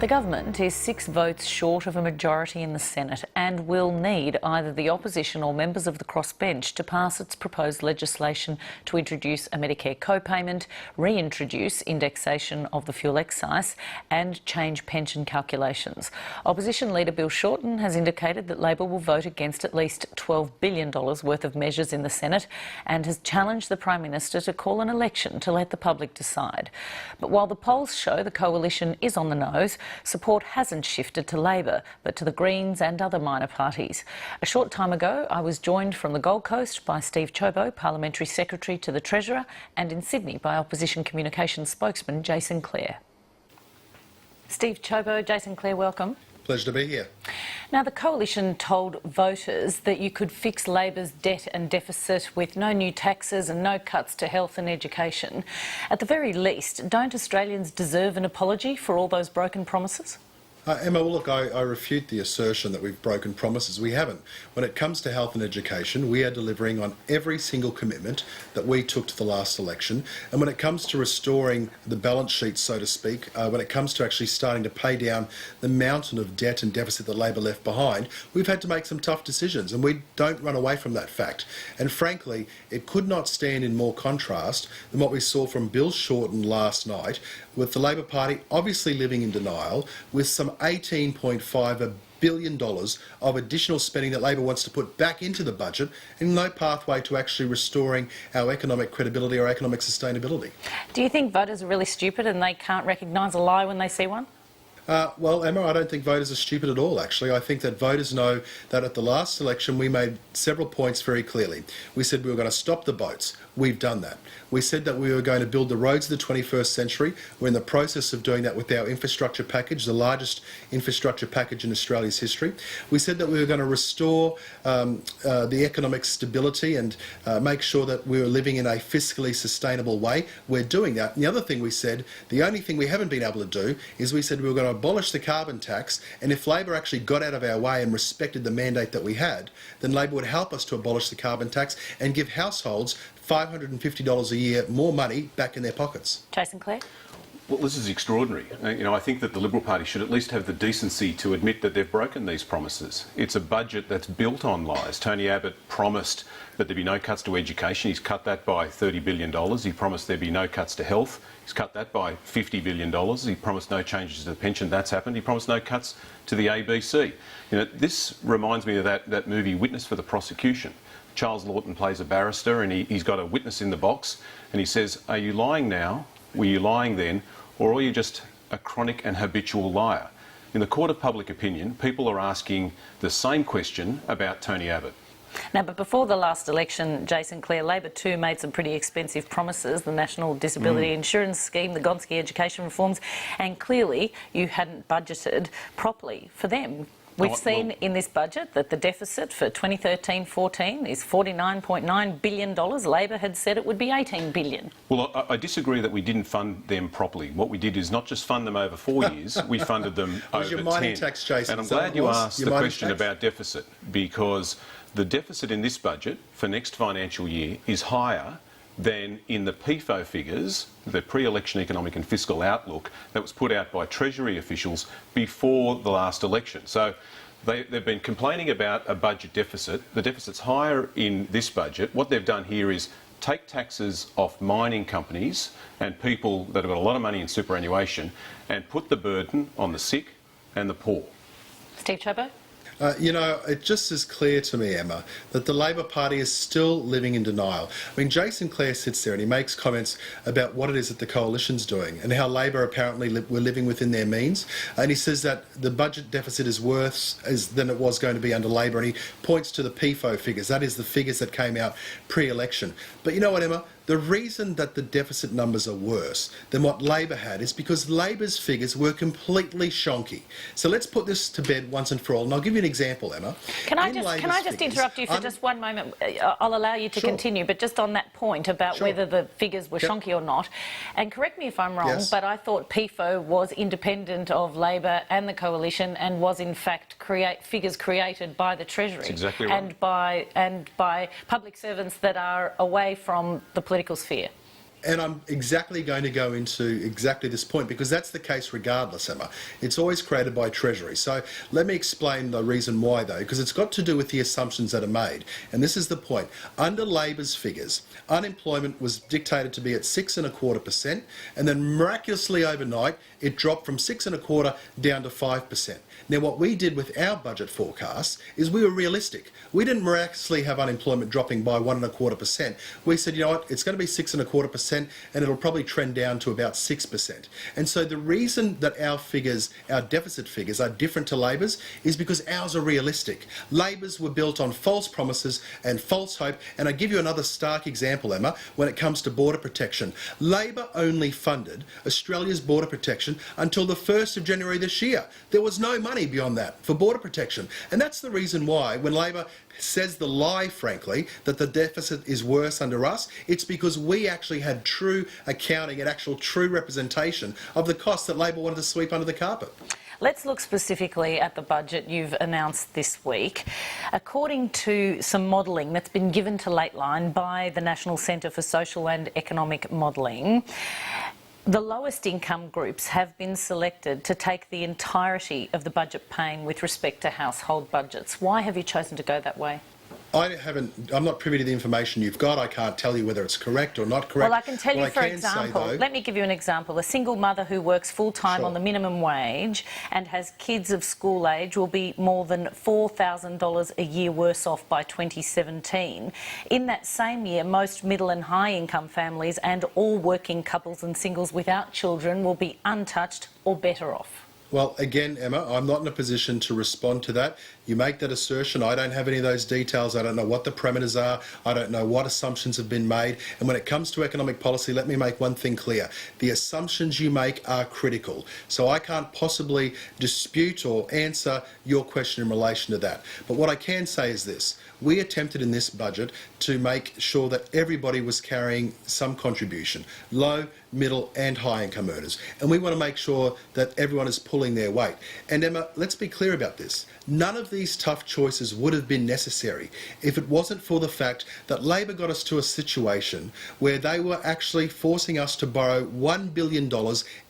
The government is 6 votes short of a majority in the Senate and will need either the opposition or members of the crossbench to pass its proposed legislation to introduce a Medicare co-payment, reintroduce indexation of the fuel excise and change pension calculations. Opposition Leader Bill Shorten has indicated that Labor will vote against at least $12 billion worth of measures in the Senate and has challenged the Prime Minister to call an election to let the public decide. But while the polls show the coalition is on the nose, support hasn't shifted to Labor, but to the Greens and other minor parties. A short time ago, I was joined from the Gold Coast by Steve Ciobo, Parliamentary Secretary to the Treasurer, and in Sydney by Opposition Communications spokesman Jason Clare. Steve Ciobo, Jason Clare, welcome. Pleasure to be here. Now, the Coalition told voters that you could fix Labor's debt and deficit with no new taxes and no cuts to health and education. At the very least, don't Australians deserve an apology for all those broken promises? Emma, well, look, I refute the assertion that we've broken promises. We haven't. When it comes to health and education, we are delivering on every single commitment that we took to the last election. And when it comes to restoring the balance sheet, so to speak, when it comes to actually starting to pay down the mountain of debt and deficit that Labor left behind, we've had to make some tough decisions, and we don't run away from that fact. And frankly, it could not stand in more contrast than what we saw from Bill Shorten last night, with the Labor Party obviously living in denial, with some $18.5 billion of additional spending that Labor wants to put back into the budget, and no pathway to actually restoring our economic credibility or economic sustainability. Do you think voters are really stupid and they can't recognise a lie when they see one? Well, Emma, I don't think voters are stupid at all, actually. I think that voters know that at the last election we made several points very clearly. We said we were going to stop the boats. We've done that. We said that we were going to build the roads of the 21st century. We're in the process of doing that with our infrastructure package, the largest infrastructure package in Australia's history. We said that we were going to restore the economic stability and make sure that we were living in a fiscally sustainable way. We're doing that. And the other thing we said, the only thing we haven't been able to do, is we said we were going to abolish the carbon tax, and if Labor actually got out of our way and respected the mandate that we had, then Labor would help us to abolish the carbon tax and give households $550 a year more money back in their pockets. Jason Clare? Well, this is extraordinary. I think that the Liberal Party should at least have the decency to admit that they've broken these promises. It's a budget that's built on lies. Tony Abbott promised that there'd be no cuts to education. He's cut that by $30 billion. He promised there'd be no cuts to health. He's cut that by $50 billion. He promised no changes to the pension. That's happened. He promised no cuts to the ABC. This reminds me of that movie Witness for the Prosecution. Charles Lawton plays a barrister, and he's got a witness in the box, and he says, "Are you lying now? Were you lying then? Or are you just a chronic and habitual liar?" In the court of public opinion, people are asking the same question about Tony Abbott. Now, but before the last election, Jason Clare, Labor too made some pretty expensive promises, the National Disability Insurance Scheme, the Gonski education reforms, and clearly you hadn't budgeted properly for them. We've seen in this budget that the deficit for 2013-14 is $49.9 billion. Labor had said it would be $18 billion. Well, I disagree that we didn't fund them properly. What we did is not just fund them over 4 years, we funded them over 10. Your mining tax, Jason. And I'm glad you asked the question about deficit, because the deficit in this budget for next financial year is higher than in the PFO figures, the pre-election economic and fiscal outlook that was put out by Treasury officials before the last election. So they've been complaining about a budget deficit. The deficit's higher in this budget. What they've done here is take taxes off mining companies and people that have got a lot of money in superannuation and put the burden on the sick and the poor. Steve Ciobo? It just is clear to me, Emma, that the Labor Party is still living in denial. I mean, Jason Clare sits there and he makes comments about what it is that the Coalition's doing and how Labor apparently were living within their means. And he says that the budget deficit is worse than it was going to be under Labor, and he points to the PFO figures. That is the figures that came out pre-election. But you know what, Emma? The reason that the deficit numbers are worse than what Labor had is because Labor's figures were completely shonky. So let's put this to bed once and for all. And I'll give you an example, Emma. Can I just interrupt you for just one moment? I'll allow you to continue, but just on that point about whether the figures were shonky or not. And correct me if I'm wrong, but I thought PFO was independent of Labor and the Coalition and was in fact figures created by the Treasury. That's exactly right. And by public servants that are away from the political sphere. And I'm exactly going to go into exactly this point because that's the case regardless, Emma. It's always created by Treasury. So let me explain the reason why, though, because it's got to do with the assumptions that are made. And this is the point. Under Labor's figures, unemployment was dictated to be at 6.25%, and then miraculously overnight, it dropped from 6.25% down to 5%. Now, what we did with our budget forecasts is we were realistic. We didn't miraculously have unemployment dropping by 1.25%. We said, you know what, it's going to be 6.25%, and it'll probably trend down to about 6%. And so the reason that our figures, our deficit figures, are different to Labor's is because ours are realistic. Labor's were built on false promises and false hope. And I give you another stark example, Emma, when it comes to border protection. Labor only funded Australia's border protection until the 1st of January this year. There was no money beyond that for border protection. And that's the reason why when Labor says the lie, frankly, that the deficit is worse under us, it's because we actually had true accounting and actual true representation of the costs that Labor wanted to sweep under the carpet. Let's look specifically at the budget you've announced this week. According to some modelling that's been given to Lateline by the National Centre for Social and Economic Modelling, the lowest income groups have been selected to take the entirety of the budget pain with respect to household budgets. Why have you chosen to go that way? I'm not privy to the information you've got. I can't tell you whether it's correct or not correct. Well, I can tell you, for example, let me give you an example. A single mother who works full-time on the minimum wage and has kids of school age will be more than $4,000 a year worse off by 2017. In that same year, most middle and high-income families and all working couples and singles without children will be untouched or better off. Well, again, Emma, I'm not in a position to respond to that. You make that assertion. I don't have any of those details. I don't know what the parameters are. I don't know what assumptions have been made. And when it comes to economic policy, let me make one thing clear. The assumptions you make are critical. So I can't possibly dispute or answer your question in relation to that. But what I can say is this. We attempted in this budget to make sure that everybody was carrying some contribution, low, middle and high income earners. And we want to make sure that everyone is pulling their weight. And Emma, let's be clear about this. None of these tough choices would have been necessary if it wasn't for the fact that Labor got us to a situation where they were actually forcing us to borrow $1 billion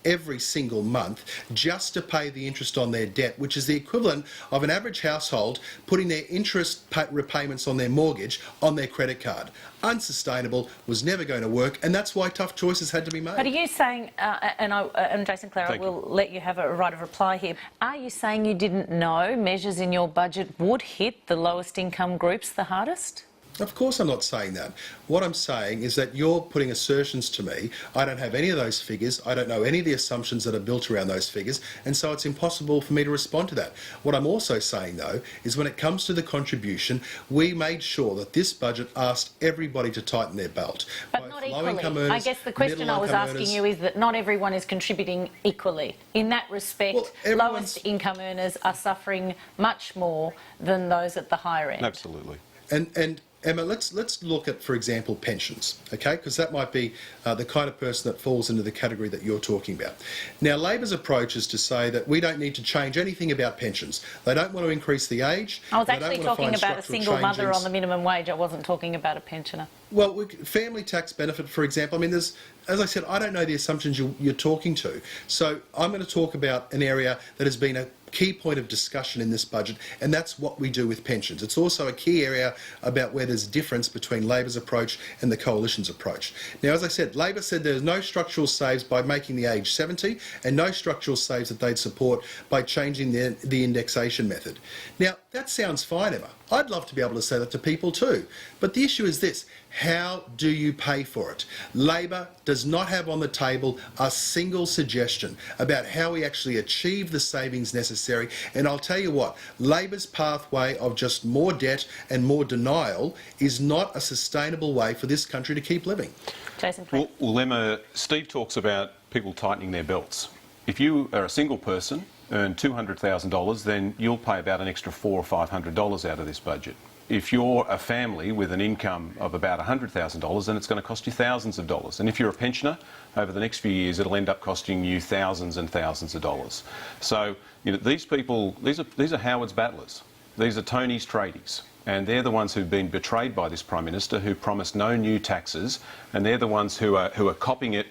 every single month just to pay the interest on their debt, which is the equivalent of an average household putting their interest repayments on their mortgage on their credit card. Unsustainable, was never going to work, and that's why tough choices had to be made. But are you saying, and Jason Clare, I will let you have a right of reply here, are you saying you didn't know measures in your budget would hit the lowest income groups the hardest? Of course I'm not saying that. What I'm saying is that you're putting assertions to me. I don't have any of those figures. I don't know any of the assumptions that are built around those figures, and so it's impossible for me to respond to that. What I'm also saying, though, is when it comes to the contribution, we made sure that this budget asked everybody to tighten their belt. But not equally. I guess the question I was asking you is that not everyone is contributing equally. In that respect, lowest income earners are suffering much more than those at the higher end. Absolutely. And Emma, let's look at, for example, pensions, okay? Because that might be the kind of person that falls into the category that you're talking about. Now, Labor's approach is to say that we don't need to change anything about pensions. They don't want to increase the age. I was actually talking about a single mother on the minimum wage. I wasn't talking about a pensioner. Well, family tax benefit, for example, I mean, there's, as I said, I don't know the assumptions you're talking to. So I'm going to talk about an area that has been a key point of discussion in this budget, and that's what we do with pensions. It's also a key area about where there's difference between Labor's approach and the Coalition's approach. Now, as I said, Labor said there's no structural saves by making the age 70 and no structural saves that they'd support by changing the indexation method. Now, that sounds fine, Emma. I'd love to be able to say that to people too. But the issue is this. How do you pay for it? Labor does not have on the table a single suggestion about how we actually achieve the savings necessary. And I'll tell you what, Labor's pathway of just more debt and more denial is not a sustainable way for this country to keep living. Jason, well, Emma, Steve talks about people tightening their belts. If you are a single person, earn $200,000, then you'll pay about an extra $400 or $500 out of this budget. If you're a family with an income of about $100,000, then it's going to cost you thousands of dollars. And if you're a pensioner, over the next few years, it'll end up costing you thousands and thousands of dollars. So, you know, these people, these are Howard's battlers. These are Tony's tradies. And they're the ones who've been betrayed by this Prime Minister, who promised no new taxes, and they're the ones who are copping it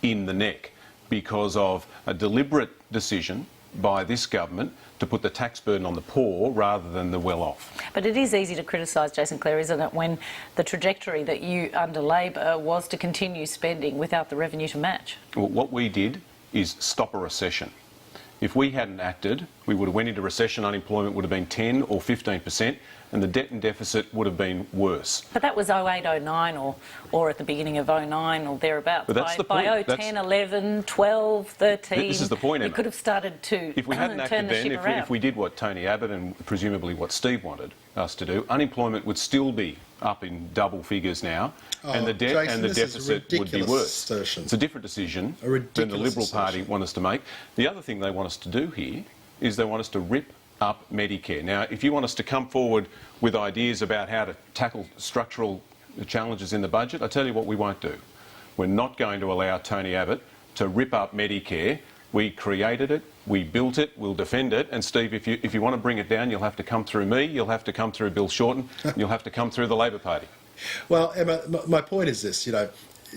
in the neck because of a deliberate decision by this government to put the tax burden on the poor rather than the well-off. But it is easy to criticise, Jason Clare, isn't it, when the trajectory that you under Labor was to continue spending without the revenue to match? Well, what we did is stop a recession. If we hadn't acted, we would have went into recession, unemployment would have been 10 or 15%, and the debt and deficit would have been worse. But that was 08, 09 or at the beginning of 09 or thereabouts. But that's the point. By 010, 11, 12, 13... This is the point, Emma. You could have started to if we hadn't turn acted the then, ship around. if we did what Tony Abbott and presumably what Steve wanted us to do, unemployment would still be up in double figures now, and the debt Jason, and the deficit would be worse. Assertion. It's a different decision A ridiculous than the Liberal Party assertion. want us to make. The other thing they want us to do here is they want us to rip up Medicare. Now, if you want us to come forward with ideas about how to tackle structural challenges in the budget, I tell you what we won't do. We're not going to allow Tony Abbott to rip up Medicare. We created it, we built it, we'll defend it, and Steve, if you want to bring it down, you'll have to come through me, you'll have to come through Bill Shorten, and you'll have to come through the Labor Party. Well, Emma, my point is this,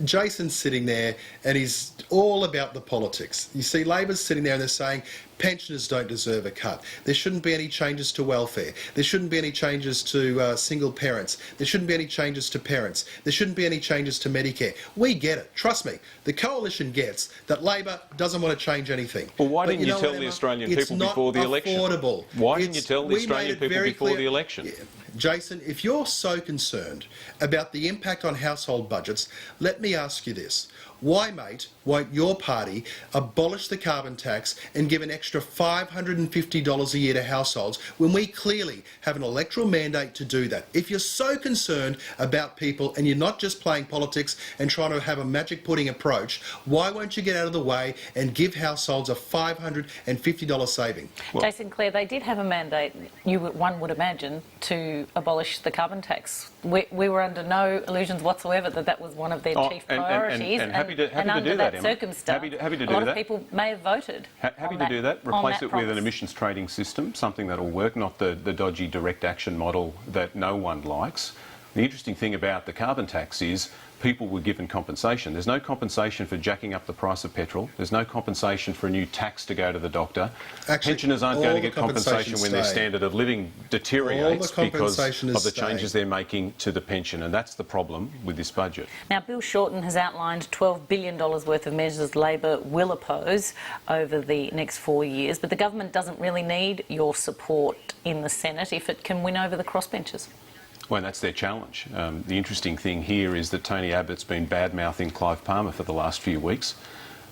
Jason's sitting there and he's all about the politics. You see, Labor's sitting there and they're saying pensioners don't deserve a cut. There shouldn't be any changes to welfare. There shouldn't be any changes to single parents. There shouldn't be any changes to parents. There shouldn't be any changes to Medicare. We get it. Trust me. The Coalition gets that Labor doesn't want to change anything. Well, why didn't you tell Emma, the Australian it's people before the election? Affordable. Why didn't you tell the we Australian made it people very before clear. the election? Yeah. Jason, if you're so concerned about the impact on household budgets, let me ask you this. Why, mate, won't your party abolish the carbon tax and give an extra $550 a year to households when we clearly have an electoral mandate to do that? If you're so concerned about people and you're not just playing politics and trying to have a magic pudding approach, why won't you get out of the way and give households a $550 saving? Well, Jason Clare, they did have a mandate, one would imagine, to abolish the carbon tax. We were under no illusions whatsoever that that was one of their chief priorities. And happy to under do that, that Emma. circumstance, Happy to do a lot that. of people may have voted. Happy to do that. Replace it with an emissions trading system, something that will work, not the dodgy direct action model that no one likes. The interesting thing about the carbon tax is people were given compensation. There's no compensation for jacking up the price of petrol. There's no compensation for a new tax to go to the doctor. Actually, pensioners aren't going to get compensation when their standard of living deteriorates because of the changes they're making to the pension, and that's the problem with this budget. Now, Bill Shorten has outlined $12 billion worth of measures Labor will oppose over the next 4 years, but the government doesn't really need your support in the Senate if it can win over the crossbenchers. Well, that's their challenge. The interesting thing here is that Tony Abbott's been bad-mouthing Clive Palmer for the last few weeks.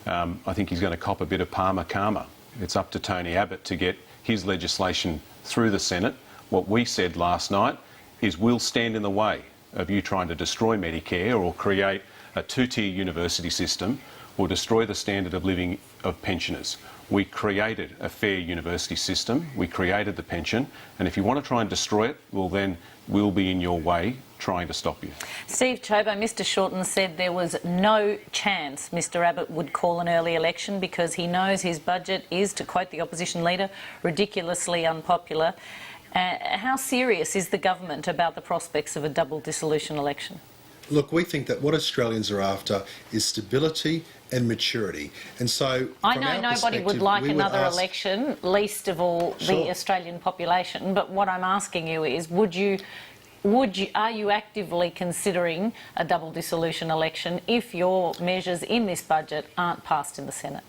I think he's going to cop a bit of Palmer karma. It's up to Tony Abbott to get his legislation through the Senate. What we said last night is we'll stand in the way of you trying to destroy Medicare or create a two-tier university system or destroy the standard of living of pensioners. We created a fair university system, we created the pension, and if you want to try and destroy it, well then we'll be in your way trying to stop you. Steve Ciobo, Mr Shorten said there was no chance Mr Abbott would call an early election because he knows his budget is, to quote the opposition leader, ridiculously unpopular. How serious is the government about the prospects of a double dissolution election? Look, we think that what Australians are after is stability and maturity. And so, I know nobody would like another election, least of all the Australian population, but what I'm asking you is, are you actively considering a double dissolution election if your measures in this budget aren't passed in the Senate?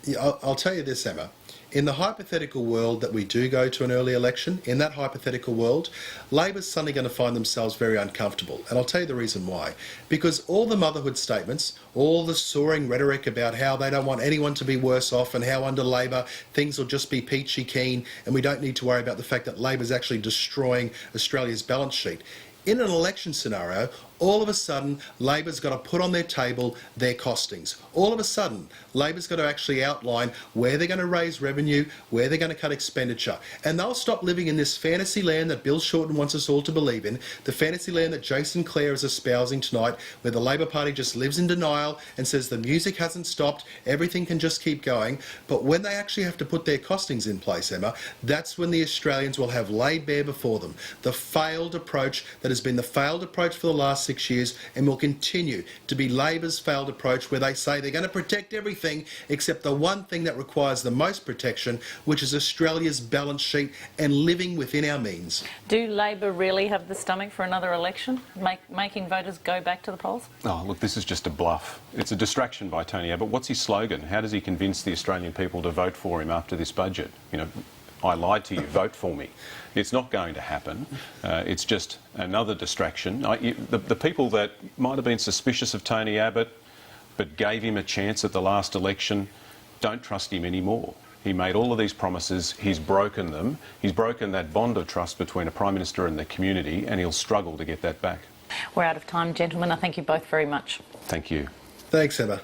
Yeah, I'll tell you this, Emma. In the hypothetical world that we do go to an early election, in that hypothetical world, Labor's suddenly going to find themselves very uncomfortable. And I'll tell you the reason why. Because all the motherhood statements, all the soaring rhetoric about how they don't want anyone to be worse off and how under Labor things will just be peachy keen and we don't need to worry about the fact that Labor's actually destroying Australia's balance sheet. In an election scenario, all of a sudden Labor's got to put on their table their costings. All of a sudden Labor's got to actually outline where they're going to raise revenue, where they're going to cut expenditure. And they'll stop living in this fantasy land that Bill Shorten wants us all to believe in, the fantasy land that Jason Clare is espousing tonight, where the Labor Party just lives in denial and says the music hasn't stopped, everything can just keep going. But when they actually have to put their costings in place, Emma, that's when the Australians will have laid bare before them the failed approach that has been the failed approach for the last 6 years and will continue to be Labor's failed approach, where they say they're going to protect everything except the one thing that requires the most protection, which is Australia's balance sheet and living within our means. Do Labor really have the stomach for another election, making voters go back to the polls? Oh, look, this is just a bluff. It's a distraction by Tony Abbott. What's his slogan? How does he convince the Australian people to vote for him after this budget? You know, I lied to you, vote for me. It's not going to happen. It's just another distraction. The people that might have been suspicious of Tony Abbott but gave him a chance at the last election don't trust him anymore. He made all of these promises, he's broken them. He's broken that bond of trust between a Prime Minister and the community, and he'll struggle to get that back. We're out of time, gentlemen. I thank you both very much. Thank you. Thanks, Emma.